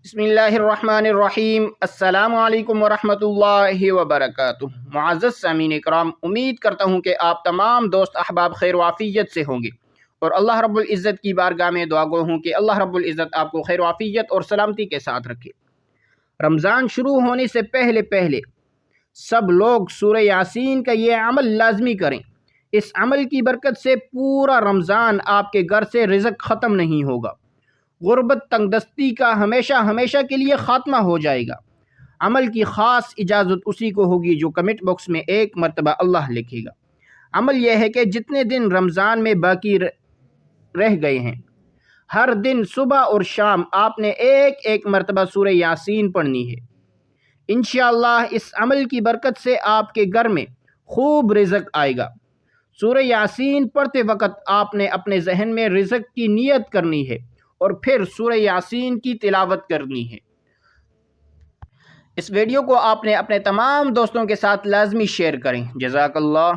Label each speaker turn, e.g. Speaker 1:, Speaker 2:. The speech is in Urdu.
Speaker 1: بسم اللہ الرحمن الرحیم۔ السلام علیکم ورحمۃ اللہ وبرکاتہ۔ معزز سامعین اکرام، امید کرتا ہوں کہ آپ تمام دوست احباب خیر و عافیت سے ہوں گے اور اللہ رب العزت کی بارگاہ میں دعا گو ہوں کہ اللہ رب العزت آپ کو خیر و عافیت اور سلامتی کے ساتھ رکھے۔ رمضان شروع ہونے سے پہلے سب لوگ سورہ یاسین کا یہ عمل لازمی کریں۔ اس عمل کی برکت سے پورا رمضان آپ کے گھر سے رزق ختم نہیں ہوگا، غربت تنگ دستی کا ہمیشہ کے لیے خاتمہ ہو جائے گا۔ عمل کی خاص اجازت اسی کو ہوگی جو کمنٹ باکس میں ایک مرتبہ اللہ لکھے گا۔ عمل یہ ہے کہ جتنے دن رمضان میں باقی رہ گئے ہیں، ہر دن صبح اور شام آپ نے ایک مرتبہ سورہ یاسین پڑھنی ہے۔ انشاءاللہ اس عمل کی برکت سے آپ کے گھر میں خوب رزق آئے گا۔ سورہ یاسین پڑھتے وقت آپ نے اپنے ذہن میں رزق کی نیت کرنی ہے اور پھر سورہ یاسین کی تلاوت کرنی ہے۔ اس ویڈیو کو آپ نے اپنے تمام دوستوں کے ساتھ لازمی شیئر کریں۔ جزاک اللہ۔